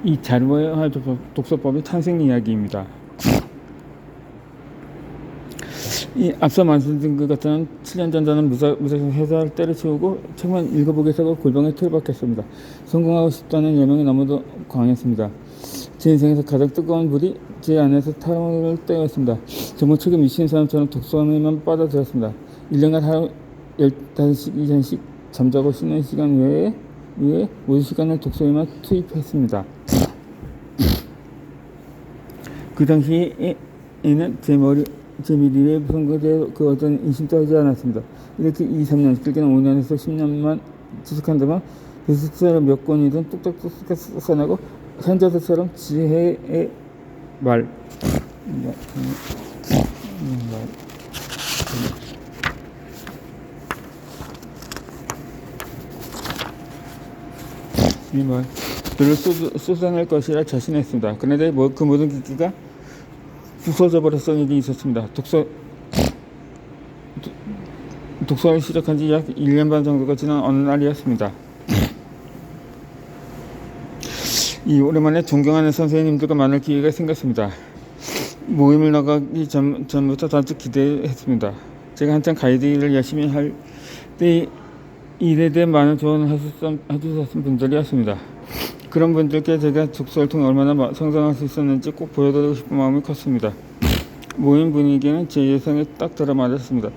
이 자료화 독서법의 탄생 이야기입니다. 이 앞서 말씀드린 것 같은 7년 전 저는 무작정 회사를 때려치우고 책만 읽어보겠다고 골방에 틀어박혔습니다. 성공하고 싶다는 열망이 너무도 강했습니다. 제 인생에서 가장 뜨거운 불이 제 안에서 타오를 때였습니다. 정말 책에 미친 사람처럼 독서에만 빠져들었습니다. 1년간 하루 15시간 이상씩 잠자고 쉬는 시간 외에 모든 시간을 독서에만 투입했습니다. 그 당시에는 제 미래에 선거에 그 어떤 인심도 하지 않았습니다. 이렇게 2, 3년, 길게는 5년에서 10년만 지속한다면 베스트셀러 몇 권이든 뚝딱뚝딱 써나고 현자들처럼 지혜의 말 들을 쏟아낼 것이라 자신했습니다. 그런데 그 모든 기기가 부서져 버렸던 일이 있었습니다. 독서를 시작한 지 약 1년 반 정도가 지난 어느 날이었습니다. 이 오랜만에 존경하는 선생님들과 만날 기회가 생겼습니다. 모임을 나가기 전부터 단축 기대했습니다. 제가 한창 가이드 일을 열심히 할 때 일에 대해 많은 조언을 해주셨던 분들이었습니다. 그런 분들께 제가 독서를 통해 얼마나 성장할 수 있었는지 꼭 보여드리고 싶은 마음이 컸습니다. 모임 분위기는 제 예상에 딱 들어맞았습니다.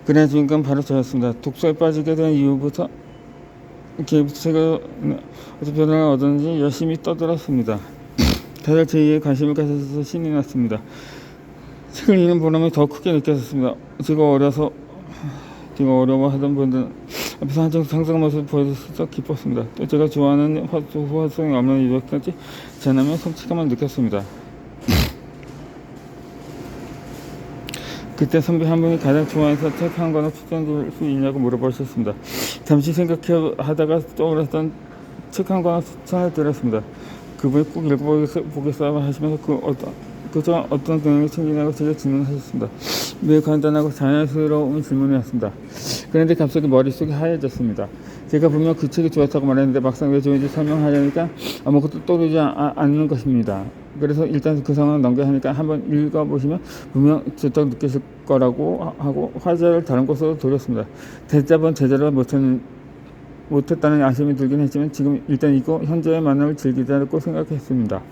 그날 주인공은 바로 저였습니다. 독서에 빠지게 된 이후부터 제가 어떤 변화를 얻었는지 열심히 떠들었습니다. 다들 제 일에 관심을 가져서 신이 났습니다. 책을 읽는 보람이 더 크게 느껴졌습니다. 제가 어려워하던 분들 앞에서 한정 상승 모습을 보여줘서 기뻤습니다. 또 제가 좋아하는 호화성이 없는 이력까지 전하며 성취감을 느꼈습니다. 그때 선배 한 분이 가장 좋아해서 책 한 권을 추천드릴 수 있냐고 물어보셨습니다. 잠시 생각하다가 떠올랐던 책 한 권을 추천해 드렸습니다. 그분이 꼭 읽어보겠어 하시면서 그저 어떤 경영이 챙기냐고 제가 질문하셨습니다. 매우 간단하고 자연스러운 질문이었습니다. 그런데 갑자기 머릿속이 하얘졌습니다. 제가 분명 그 책이 좋았다고 말했는데 막상 왜 좋은지 설명하려니까 아무것도 떠오르지 않는 것입니다. 그래서 일단 그 상황을 넘겨야 하니까 한번 읽어보시면 분명 좋다고 느끼실 거라고 하고 화제를 다른 곳으로 돌렸습니다. 대자본 제대로 못했다는 아쉬움이 들긴 했지만 지금 일단 읽고 현재의 만남을 즐기자고 생각했습니다.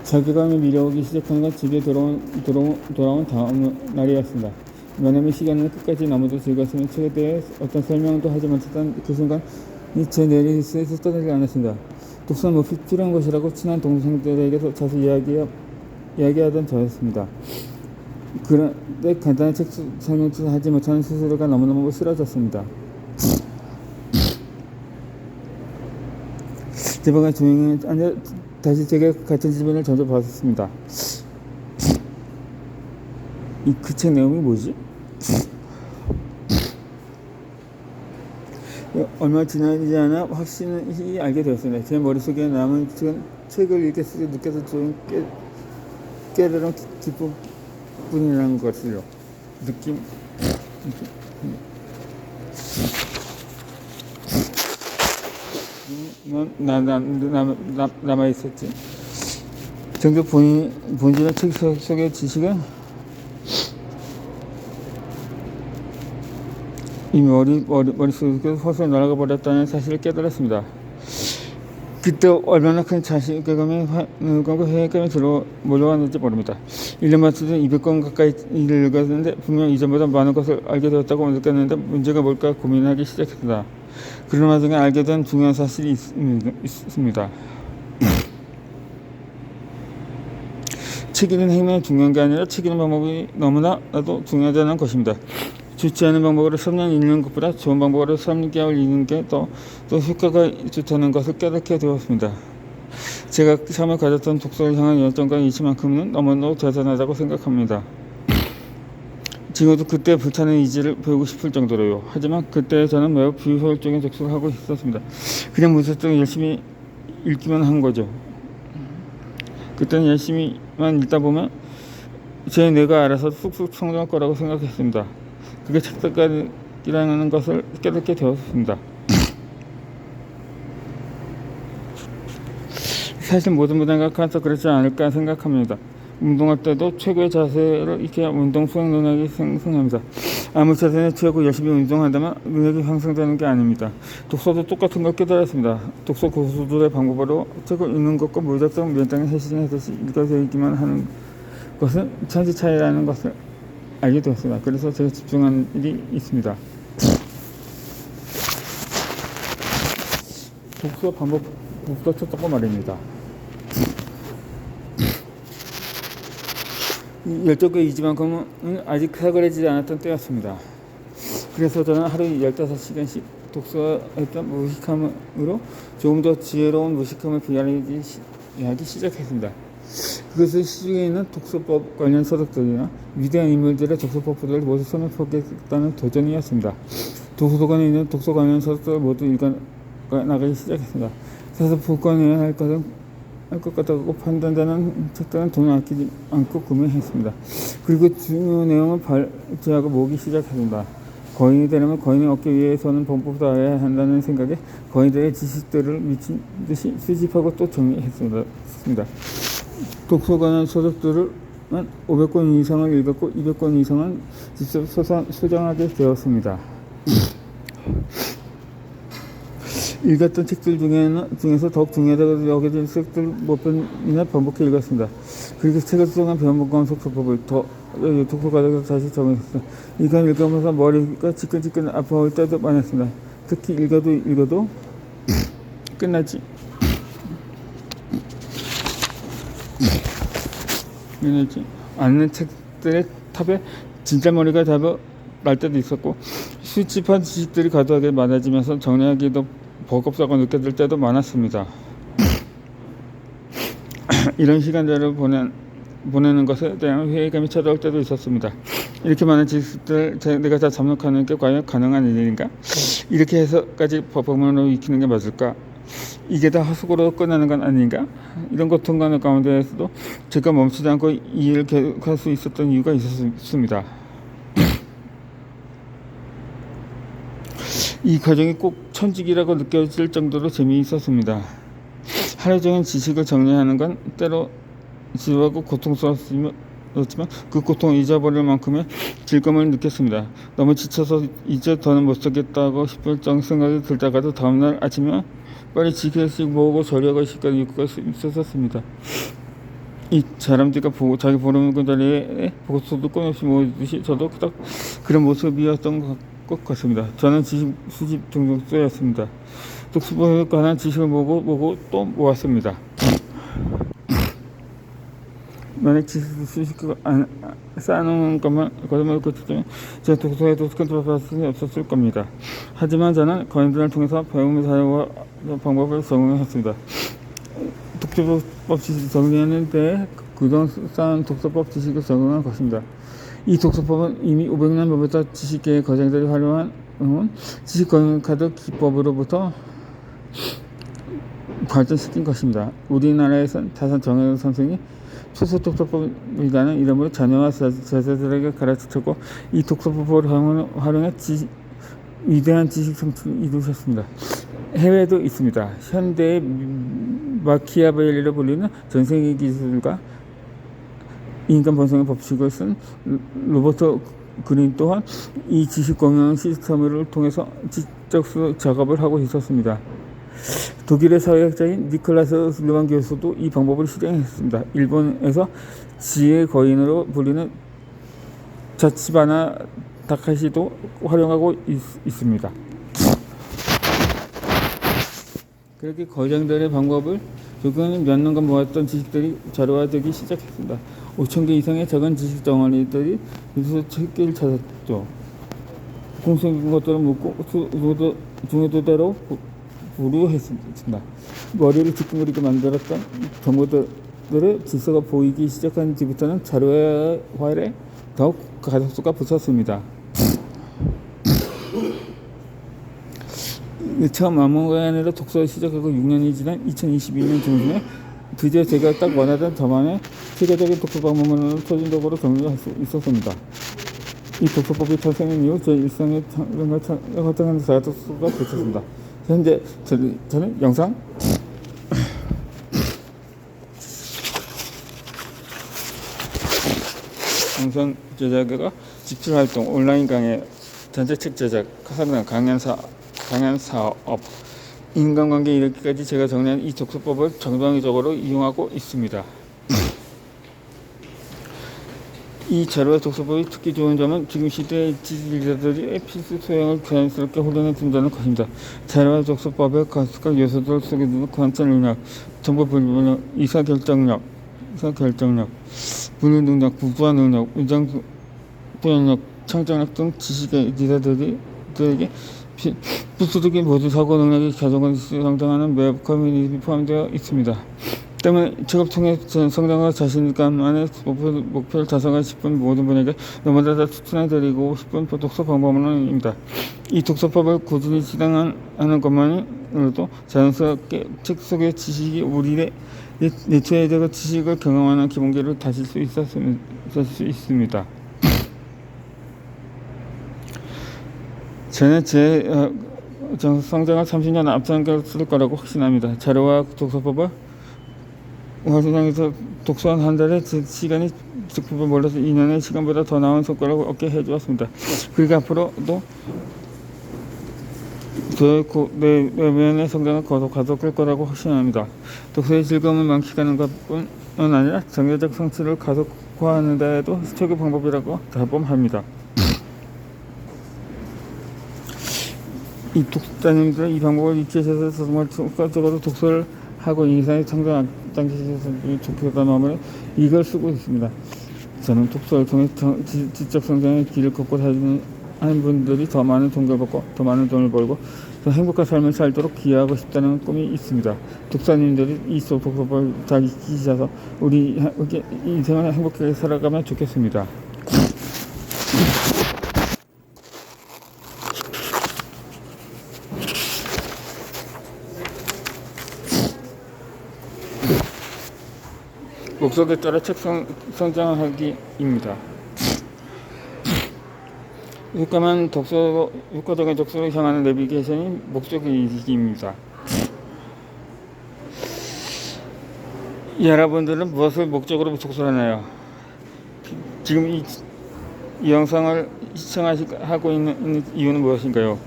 자괴감이 밀려오기 시작한 건 집에 돌아온 다음 날이었습니다. 왜냐면 시간은 끝까지 너무도 즐거웠으면 책에 대해 어떤 설명도 하지 못했던 그 순간 제 내리스에서 떠나지 않았습니다. 독서는 뭐 필요한 것이라고 친한 동생들에게도 자주 이야기하던 저였습니다. 그런데 간단한 책 설명도 하지 못하는 스스로가 너무너무 싫어졌습니다. 제 방에 조용히 앉아 다시 제게 같은 질문을 전혀 받았습니다. 그 책 내용이 뭐지? 얼마 지나지 않아 확신이 알게 되었습니다. 제 머릿속에 남은 책을 읽겠을 때 느껴서 좀 깨달은 기쁨뿐이라는 것을요. 느낌. 남아있었지. 정작 본질의 책 속의 지식은 이미 머릿속에서 헛을 날아가 버렸다는 사실을 깨달았습니다. 그때 얼마나 큰 자신감과 회의감이 몰려왔는지 모릅니다. 1년 맞춰도 200권 가까이 일을 읽었는데 분명 이전보다 많은 것을 알게 되었다고 느꼈는데 문제가 뭘까 고민하기 시작했습니다. 그런 와중에 알게 된 중요한 사실이 있습니다. 책 읽는 행위는 중요한 게 아니라 책 읽는 방법이 너무나도 중요하다는 것입니다. 좋지 않은 방법으로 3년 읽는 것보다 좋은 방법으로 3개월 읽는 게 더 효과가 좋다는 것을 깨닫게 되었습니다. 제가 처음에 가졌던 독서를 향한 열정과 이치만큼은 너무너무 대단하다고 생각합니다. 지금도 그때 불타는 의지를 배우고 싶을 정도로요. 하지만 그때 저는 매우 비효율적인 독서를 하고 있었습니다. 그냥 무작정 열심히 읽기만 한 거죠. 그때는 열심히만 읽다 보면 제 뇌가 알아서 쑥쑥 성장할 거라고 생각했습니다. 그게 끼라는 것을 깨닫게 되었습니다. 사실 모든 분야가 가서 그렇지 않을까 생각합니다. 운동할 때도 최고의 자세를 익혀야 운동 수행 능력이 생성합니다. 아무 자세나 취하고 열심히 운동한다면 능력이 향상되는 게 아닙니다. 독서도 똑같은 걸 깨달았습니다. 독서 고수들의 방법으로 책을 읽는 것과 무작정 면장에 해시하듯이 읽어내기만 하는 것은 천지 차이라는 것을 알게 되었습니다. 그래서 제가 집중한 일이 있습니다. 독서 방법부터 쳤던 말입니다. 12개 이지만큼은 아직 사그라지지 않았던 때였습니다. 그래서 저는 하루 15시간씩 독서했던 무식함으로 조금 더 지혜로운 무식함을 비하하기 시작했습니다. 그것은 시중에 있는 독서법 관련 서적들이나 위대한 인물들의 독서법들을 모두 손에 포기했다는 도전이었습니다. 도서관에 있는 독서 관련 서적들을 모두 읽어나가기 시작했습니다. 사서 복권해야 할 것 같다고 판단되는 책들은 돈을 아끼지 않고 구매했습니다. 그리고 중요 내용을 발제하고 모으기 시작했습니다. 거인이 되려면 거인을 얻기 위해서는 방법도 알아야 한다는 생각에 거인들의 지식들을 미친 듯이 수집하고 또 정리했습니다. 독서관의 서적들을 500권 이상을 읽었고 200권 이상은 직접 소장하게 되었습니다. 읽었던 책들 중에서 더욱 중요하다고 여겨진 책들 몇 번이나 반복해 읽었습니다. 그리고 책을 수정한 변문관 속서법을 독서가닥에서 다시 적응했습니다. 읽으면서 머리가 지끈지끈 아파올 때도 많았습니다. 특히 읽어도 끝나지 않는 책들의 탑에 진짜 머리가 날 때도 있었고 수집한 지식들이 과도하게 많아지면서 정리하기도 버겁다고 느껴질 때도 많았습니다. 이런 시간들을 보내는 것에 대한 회의감이 찾아올 때도 있었습니다. 이렇게 많은 지식들 내가 다 접목하는 게 과연 가능한 일인가? 이렇게 해서까지 법문으로 익히는 게 맞을까? 이게 다 헛수고로 끝나는 건 아닌가? 이런 고통감 가운데에서도 제가 멈추지 않고 이 일을 계속할 수 있었던 이유가 있었습니다. 이 과정이 꼭 천직이라고 느껴질 정도로 재미있었습니다. 하루 종일 지식을 정리하는 건 때로 지루하고 고통스러웠지만 그 고통을 잊어버릴 만큼의 즐거움을 느꼈습니다. 너무 지쳐서 이제 더는 못 쓰겠다고 싶을 생각이 들다가도 다음날 아침에 빨리 지식을 모으고 저녁을 시간 읽을 수 있었습니다. 이 사람들과 자기 보는 그 자리에 보고서도 끊임없이 모으듯이 저도 딱 그런 모습이었던 것 같습니다. 저는 지식 수집 중독자였습니다. 독서법에 관한 지식을 모으고 또 모았습니다. 만약 지식 수집을 쌓아놓은 것만 거짓말을 그쳤다면 제 독서에도 큰 도움이 없었을 겁니다. 하지만 저는 거인들을 통해서 배움의 사용과 방법을 적응했습니다. 독서법 지식 정리하는 데 그동안 쌓은 독서법 지식을 적응한 것입니다. 이 독서법은 이미 500년 전부터 지식계의 거장들이 활용한 지식거인카드 기법으로부터 발전시킨 것입니다. 우리나라에선 다산 정혜원 선생이 초소독서법이라는 이름으로 자녀와 제자들에게 가르쳤고 이 독서법을 활용해 위대한 지식 성취를 이루셨습니다. 해외도 있습니다. 현대의 마키아벨리로 불리는 전세계 기술가 인간 번성의 법칙을 쓴 로버트 그린 또한 이 지식 공유 시스템을 통해서 지적 작업을 하고 있었습니다. 독일의 사회학자인 니콜라스 르만 교수도 이 방법을 실행했습니다. 일본에서 지혜의 거인으로 불리는 자치바나 다카시도 활용하고 있습니다. 그렇게 거장들의 방법을 적용해 몇 년간 모았던 지식들이 자료화되기 시작했습니다. 5,000개 이상의 작은 지식 덩어리들이 그래서 책길을 찾았죠. 공통적인 것들을 묻고 중요도대로 보류했습니다. 머리를 지끈거리게 만들었던 정보들의 질서가 보이기 시작한 뒤부터는 자료화에 더욱 가속도가 붙었습니다. 처음 암호화로 독서를 시작하고 6년이 지난 2022년 중순에 드디어 제가 딱 원하던 저만의 세계적인 독서 방법론을 표준적으로 정리할 수 있었습니다. 이 독서법이 탄생한 이후 제 일상의 허탕한 자독서가 되었습니다. 현재 저는 영상 제작과 집필활동, 온라인 강의, 전자책 제작, 상담, 강연 사업, 인간관계 이르기까지 제가 정리한 이 독서법을 정방위적으로 이용하고 있습니다. 이 자료와 독서법이 특히 좋은 점은 지금 시대의 지식인들이 필수 소양을 자연스럽게 활용해 준다는 것입니다. 자료와 독서법의 각각 요소들 속에 있는 관찰 능력, 정보 분석, 의사결정력, 분류 능력, 구조화 능력, 문장 표현력, 창작력 등 지식의 리더들에게 부수적인 모든 사고 능력이 가져간 성장하는 웹 커뮤니티가 포함되어 있습니다. 때문에 책을 통해 성장과 자신감만의 목표를 달성하고 싶은 모든 분에게 너무나 추천해드리고 싶은 독서 방법론입니다. 이 독서법을 꾸준히 실행하는 것만으로도 자연스럽게 책 속의 지식이 우리의 내초에 지식을 경험하는 기본기를 다질 수 있습니다. 저는 제 성장을 30년 앞서갔을 거라고 확신합니다. 자료와 독서법을 활성화해서 독서한 한 달의 시간이 직법을 몰라서 2년의 시간보다 더 나은 성과를 얻게 해주었습니다. 그리고 앞으로도 저의 내면의 성장을 가속할 거라고 확신합니다. 독서의 즐거움을 만끽하는 것뿐 아니라 정서적 성취를 가속화하는 데에도 최고 방법이라고 자범합니다. 이 독자님들은 이 방법을 익히셔서 정말 효과적으로 독서를 하고 인생의 성장 앞당기셔서 좋겠다는 마음으로 이걸 쓰고 있습니다. 저는 독서를 통해 지적 성장의 길을 걷고 다니는 분들이 더 많은 돈을 벌고 더 많은 돈을 벌고 더 행복한 삶을 살도록 기여하고 싶다는 꿈이 있습니다. 독자님들이 이 독서법을 잘 익히셔서 우리 인생을 행복하게 살아가면 좋겠습니다. 목적에 따라 책 성장하기입니다. 효과적인 독서로 향하는 내비게이션이 목적의식입니다. 여러분들은 무엇을 목적으로 독서하나요? 지금 이 영상을 시청하고 있는 이유는 무엇인가요?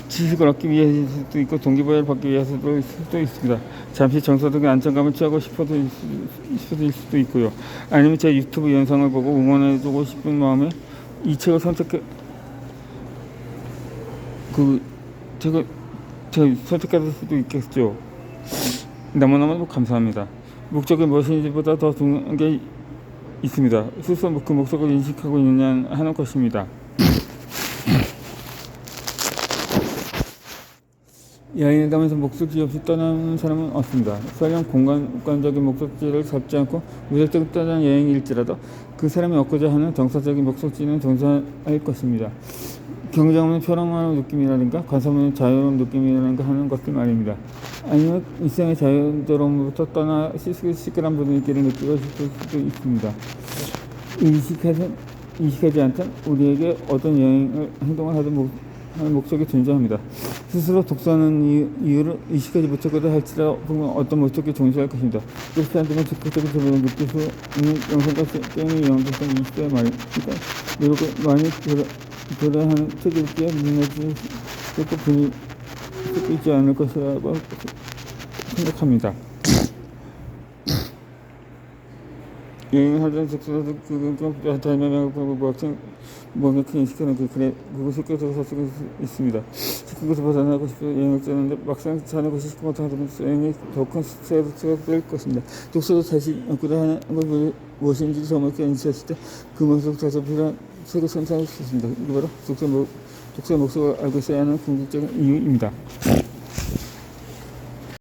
지식을 얻기 위해서일 수도 있고 동기부여를 받기 위해서일 수도 있습니다. 잠시 정서적인 안정감을 취하고 싶어서일 수도 있고요. 아니면 제 유튜브 영상을 보고 응원해주고 싶은 마음에 이 책을 선택했을 수도 있겠죠. 너무너무 감사합니다. 목적이 무엇인지보다 더 중요한 게 있습니다. 스스로 그 목적을 인식하고 있느냐 하는 것입니다. 여행을 가면서 목적지 없이 떠나는 사람은 없습니다. 설령 공간적인 목적지를 잡지 않고 무작정 떠나는 여행일지라도 그 사람이 얻고자 하는 정서적인 목적지는 존재할 것입니다. 경쟁하는 편안한 느낌이라든가 관사하는 자유로운 느낌이라든가 하는 것들 말입니다. 아니면 일상의 자유로움부터 떠나 시끌한 분위기를 느끼고 싶을 수도 있습니다. 의식하지 않던 우리에게 어떤 행동을 하든 하는 목적이 존재합니다. 스스로 독서하는 이유를 의식하지 못하고도 할지라도 어떤 목적이 존재할 것입니다. 그렇지 않다면 적극적인 소리를 느낄 수 있는 영상과 게임의 연관성 이 시대에 말입니다. 노력을 많이 들어야 하는 책 읽기에 능력이 분이 있지 않을 것이라고 생각합니다. 여행을 하던 적서도 멍하게 인식하는 그것을 껴서 살 수 있습니다. 그것을 벗어나고 싶어 여행을 떠나는데 막상 사는 것이 쉽고 못하면 여행이 더 큰 스트레스가 될 것입니다. 독서도 자신 얻고자 하는 걸 무엇인지 정확히 인식했을 때 그 목적 자체 필요한 책을 선택할 수 있습니다. 이거 바로 독서의 목적을 알고 있어야 하는 궁극적인 이유입니다.